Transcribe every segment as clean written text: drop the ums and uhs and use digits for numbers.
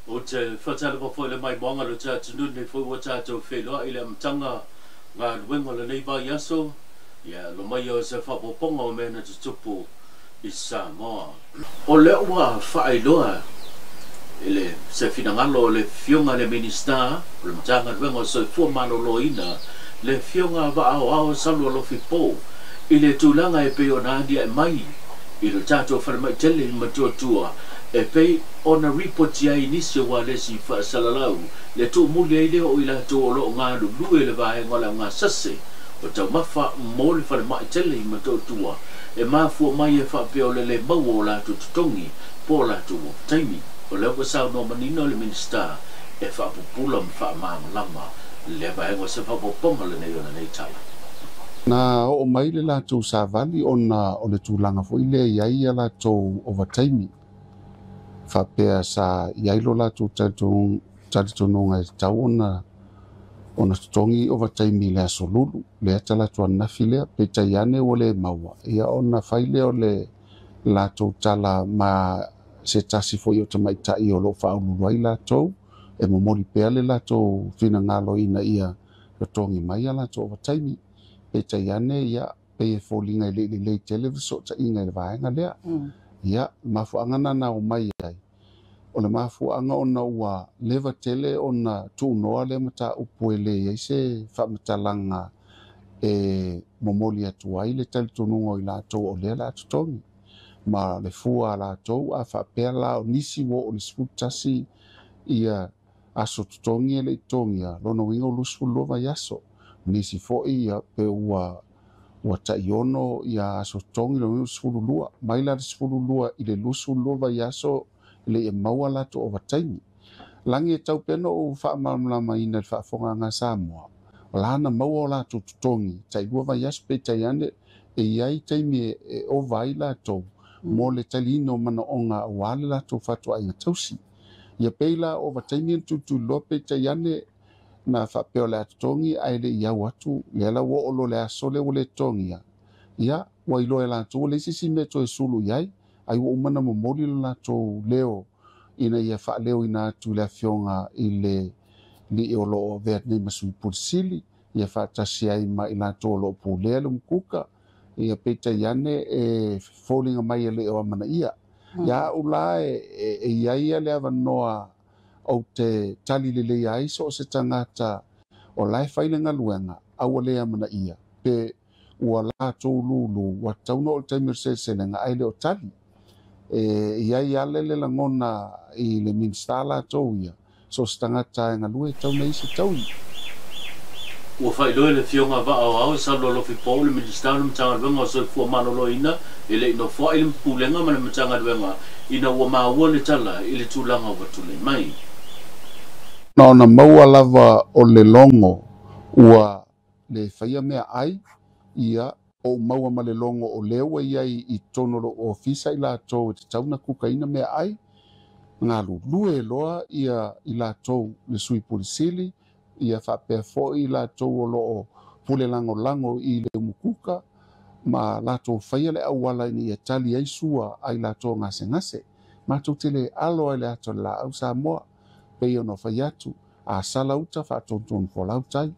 o te whatala pa fo le mai moanga lo cha tunu ne fo wa cha to fe lo ile mtanga nga wengo le nei ba yaso ya lo mai o se fa po pongo me na tupu isa mo o le wa fa iloa ile se finangalo le fionga le minista le mtanga wengo so fo mano lo ina le fionga va ao salu lo fi po ile tulanga e pe ona dia mai ile tato fa mai tele matua e pe ona report ya inisio wa le si fa salalau le tu muli ile o ila to lo nga lu le va e ngola nga sase o tau mafa mo le fa mai tele matua e mafu mai e fa pe o le mau la tu tongi po la tu taimi o le ko sa no manino le minista e fa popula fa ma lama le va e ngo se fa poponga le nei ona nei tala na o mai le la tu sa vali ona o le tulanga fo ile ia la to overtime fa pe sa yailo la tu tatu nonga tauna ona tongi overtime le solulu le tala tu na file pe tayane o le mawa ia ona faile o le la tu tala ma se tasi fo yo tamai tai o lo fa ulu ai la to e mo moli pe le la to fina ngalo ina ia lo tongi mai la to overtime pe tayane ia pe folinga le televiso ta inga le vaenga le ia mafu angana na o mai ai o le mafu anga ona ua leva tele ona tu noa le mata upuele ia se fa matalanga e momoli atu ai le tali tunungo i la to o le la tongi ma le fua la to a fa pela o nisi wo o le sputasi ia aso tongi le tongia lono wingo lusu lova yaso nisi fo ia pe ua taiono ia aso tongi lo lusu lua mai la lusu lua i le lusu lova yaso le e maua la to overtime langi e tau peno o fa mamlama ina fa fonga nga Samoa lana maua la to tongi tai lua va yas pe taiane e iai taimi e o vai la to mo le talino mana onga wale la to fatu ai tausi ia peila overtime tu lope taiane na fa pe la tongi ai le ia watu le la wo lo le aso le le tongi ia wa ilo la to le sisi me to sulu yai ai o mana mo moli la to leo ina ia fa leo ina tu la fionga ile ni o lo Vietnam masu pursili ia fa tasi ai ma ina to lo pule lo kuka ia peta yane e falling mai le o mana ia ya ula ia le avanoa o te tali le ai so se tangata o lai failinga luenga au le mana ia pe ua la to lulu wa tauno o te merse lenga ai le o tali ia le langona i le minstala to ia so stangata nga lue tau nei se tau o fai lo le fionga va au sa lo fi po le minstala mtanga venga so fu mano lo ina ele no fo il pulenga mana mtanga venga ina wa ma wo le tala ile tulanga wa tule mai no na maua lava o le longo ua le faia mea ai ia o maua ma le longo o lewa iai i tono lo ofisa i la tau te tauna kukaina mea ai ngā lue loa ia i la tau le sui pulisili ia whapea fo i la tau o loo pule lango i le mukuka ma la tau whaia le awala ni ia tali ai sua ai la tau ngase ma tau tele alo ai le ato la au Samoa pe ono whaiatu a sala uta whatonton fo lautai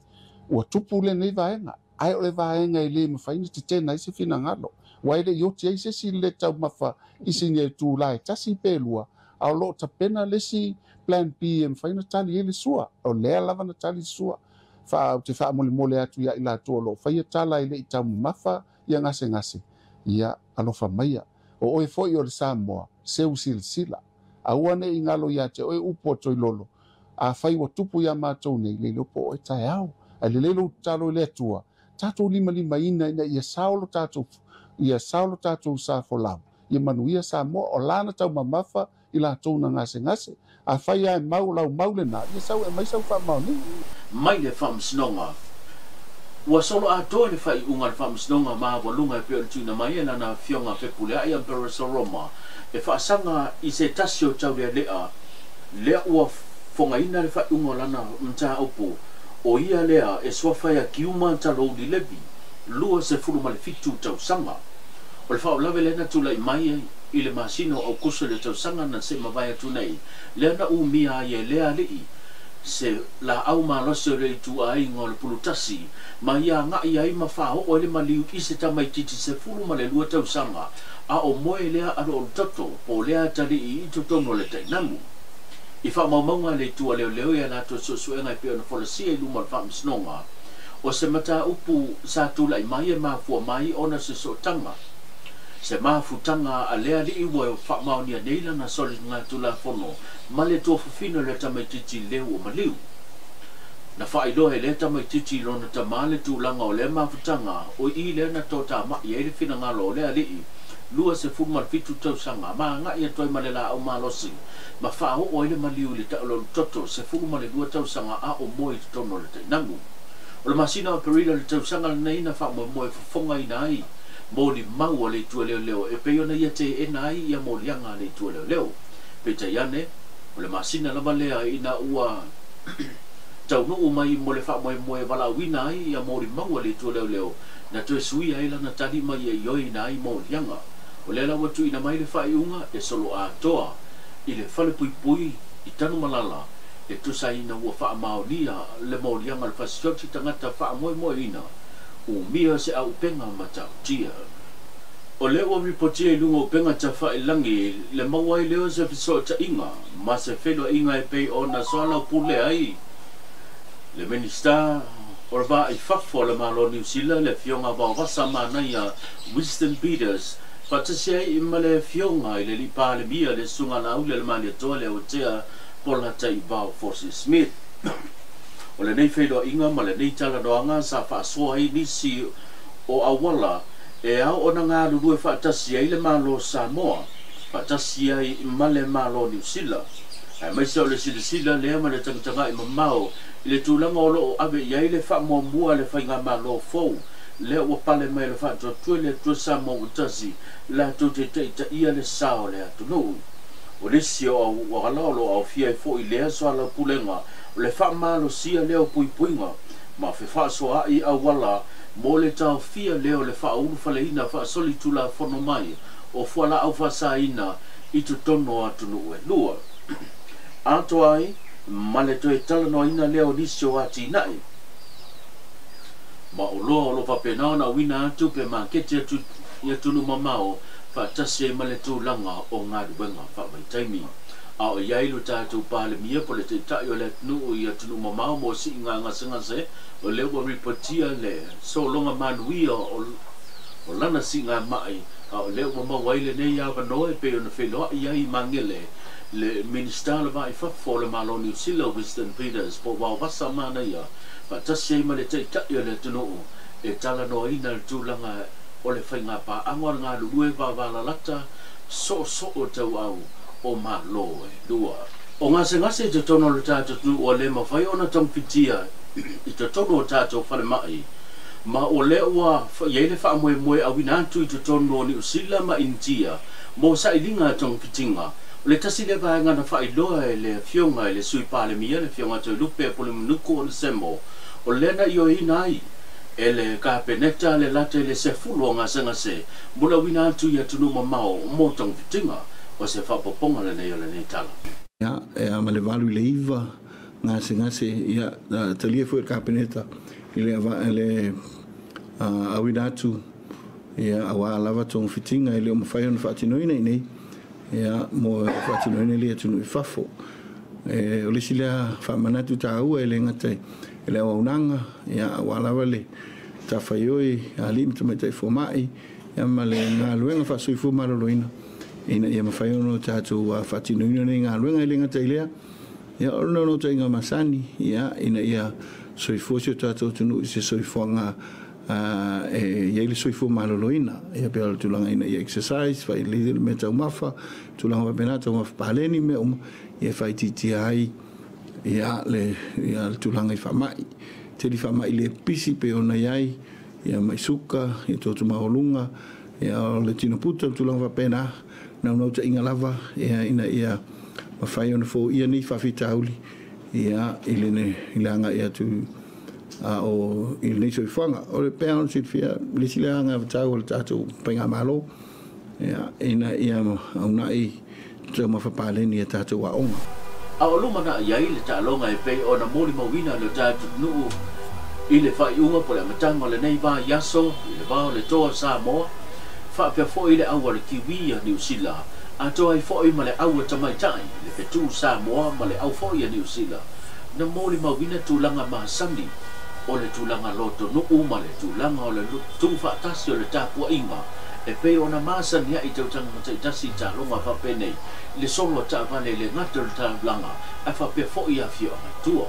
ua tupu le nei vaenga ai o le vaenga i le mawhaina te tēnei se fina ngalo waile yoti ai se si le tau mafa isi nge tu lai tasi pelua au lo tapena le si plan B mawhaina tali ele sua o lea lava na tali sua te wha mole atu ia ila tō lo whaia tala i le i tau mafa ia ngase ia alofa maia o oe foi o le Samoa seu sila awane i ngalo ia te oe upo toi lolo a whai wa tupu ia mātou nei le lopo oe tai au a le lelo talo le atua tātou lima ina ia saolo tātou sa folau ia manuia Samoa o lana tau mamafa i la tau na ngase a whai ai mau le na ia sau e mai sau wha mau ni mai le whamsnonga ua solo a toi le whai unga le whamsnonga maa walunga e peo tuna mai e nana fionga pepule ai Ambera Saroma e whaasanga i se tasio tau lea ua fongaina le whai unga lana mta opo o ia lea e swafaya kiuma talo di levi lua se furu male fitu tau sanga o le whao lawe lena tula i mai i le masino au kuso le tausanga na se mawai atu nei lea na umia ye lea lii se la au malose le tu ai ngol pulutasi ma ia nga ia i mafao o le maliu i se tamai titi se fulu ma le lua tausanga a o moe lea alo o toto po lea tali i tutono le tainamu i wha maumaunga le tua leo leo ia lato susuenga i pia na folasia i luma le wha msnonga o se mata upu sa tula i mai e mafua mai ona se sotanga se mafutanga a lea li i wa wha maonia neila na soli ngā tula fono ma le tō fufino le tamaititi leo o maliu na wha i lohe le tamaititi lona tamale tūlanga o le mafutanga o i le na tō tā mai e le fina ngalo o lea li i lua se fumal fitu tausanga ma nga ia toi male la au malosi ma wha o ile maliu le taolo toto se fumal le lua tausanga a o moi tono le tainangu o le masina o perila le tausanga nei na wha moe fonga i nai mo li mau le tua leo leo e peiona ia te e nai ia mo lianga le tua leo leo pe te iane o le masina lama lea ina ua tau no mai mo le wha moe wala wina ai ia mo li mau le tua leo leo na tue sui ai lana tali mai e ioi nai mo lianga o le lawa tu ina mai le wha iunga e solo a toa i le whale pui pui i tanu malala e tu sa ina ua wha maonia le mo lianga le fasioti tangata wha moe ina o mia se au penga matau tia. O leo ripotia i lunga o penga ta wha langi le mawai leo se fiso ta inga ma se whenua inga e pei o na soala o pule ai le minister o rwa i whakfo le malo New Zealand le fionga wao wasa manai a Winston Peters patasia i ma le fionga i le lipa le mia le sunga na ule le mani toa le o tea pola tai wao Forces Smith o le nei whenua inga ma le nei tala doanga sa wha soa i nisi o awala e au ona ngā lulu e whaatasi ai le malo Samoa, whaatasi ai ma le malo New Zealand. E mai sao le sila lea ma le tangatanga i mamao, i le tūlanga o lo o ave iai le whaamua le whainga malo fou, le o pale mai le whaatua tue le tua Samoa utasi, la tu te teita ia le sao le atunu. O le si o wakalalo au fia i fo i lea soa la pulenga, o le whaamalo sia leo puipuinga, ma fe whaasoa i awala, mo le tau fia leo le wha unu whale ina wha soli tula whono mai o whala au whasa ina i tu tono atunu e lua. Ato ai, ma le toe tala no ina leo nisio ati nai. Ma o loa o lo whapenao na wina atu pe ma kete atu i atunu mamao wha tasi e ma le tū langa o ngā ruwenga wha mai taimi. A o iailu tātou pāle mia po le te tai o le atunu i atunu mamao mo si ngā ngase o le ua ripotia le so longa manuia o lana si ngā mai a o le ua mawaile nei awa noe pe o na wheloa iai mangele le minister le vai whafo le malo New Zealand Winston Peters po wau wasa mana ia pa tasi ei ma le te tai o le atunu e tala no ina le tūlanga o le whainga pa angor ngā lulue wawala lata so o tau au o malo e lua. O ngase te tono le tātou o le mawhai ona tong pitia i te tono o tātou whare mai ma o le ua iei le wha moe a wina atu i te tono o New Zealand ma India mo sa ilinga tong pitinga o le tasi le vaenga na wha iloa e le fionga e le sui pāle mia le fionga tau lupe po le mnuku o le semo o lena i o inai e le kapeneta le late le se fulu o ngase mula wina atu i atunu mamao mo tong pitinga o se whapoponga le nei o le nei tala. Ia, e ama le walu le iwa ngase ia talia fu e kapeneta i le awina atu ia awa lava tong fitinga i le o mawhai ona whaatinoina i nei ia mo whaatinoina le atunu i whafo o le si lea whaamanatu tā ua e le ngatai e le awa unanga ia awa lava le tā whaioi a li mta mai tai fomai ia ma le ngā luenga whaasui fu maroloina ina ia mawhai ono tātou whaatinoina nei ngā luenga i le ngatai lea ia orona no tai ngā masani ia ina ia soifosio tātou tunu i se soifonga e iei soifo maloloina ia pe ala tulanga ina ia exercise fai le me tau mafa tulanga wa pena tau mafa paleni me ia fai titi ai ia le ia tulanga i famai te li famai le pisi pe ona iai ia mai suka ia totu maholunga ia le tino puta tulanga wa pena na no ta inga lava ia ina ia mafai ona fo ia ni fafita auli ia ilene ilanga ia tu o il nei so fanga o le peon sit fia le silanga tau le tatu penga malo ina ia auna i te mawhapaleni e tātou a onga. A o luma na iai le tālonga e pei o na mōli mawina le tātou nuu i le whai unga po le matanga le nei wā yaso, i le wā le toa Samoa, whapea fo i le aua le kiwi a New Zealand, a toa i fo i ma le aua tamaitai, le petu Samoa ma le au fo i a New Zealand, na mōli mawina tūlanga mahasandi, o le tūlanga loto nuu ma le tūlanga o le tū whaatasi o le tāpua inga, e pei ona masani ia i tau tanga taitasi ta longa whapenei, le solo ta vale le ngata le ta langa, a whapea fo i a fio a tua.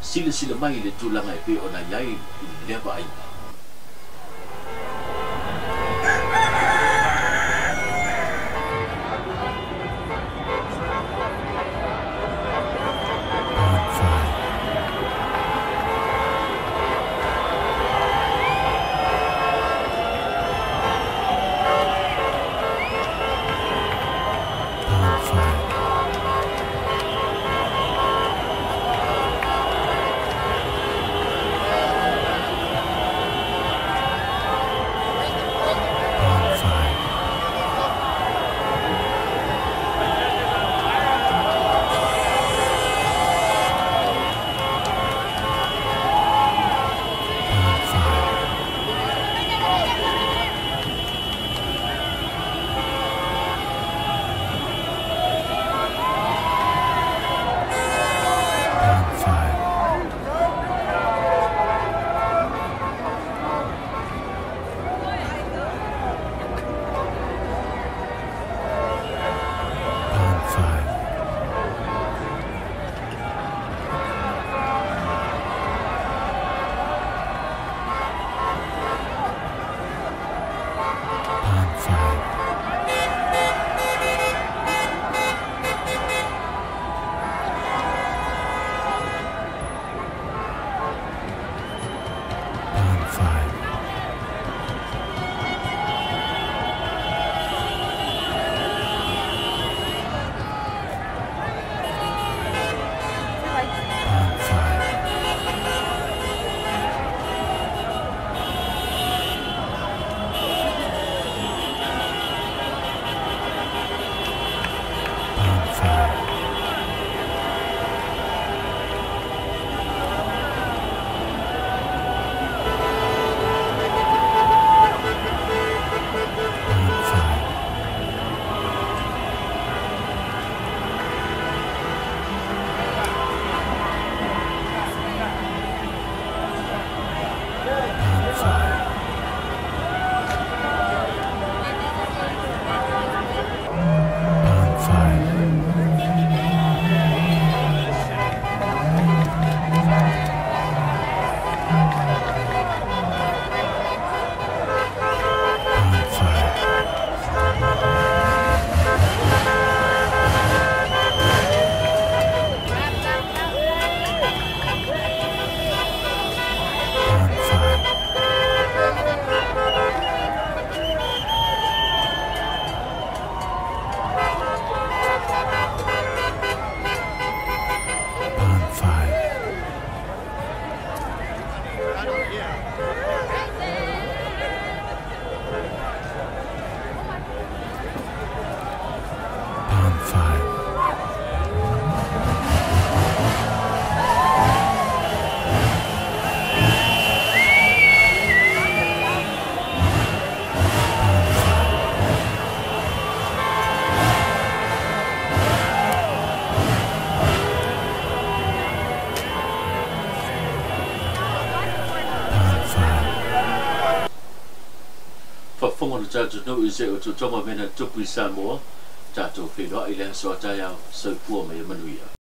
Sila mai le tūlanga e pei ona iai i lewa ainga. Whafonga na tātou no i se o tō tonga mena tupu i Samoa, tātou whenua i lea soa tai au, sau pua mai manuia.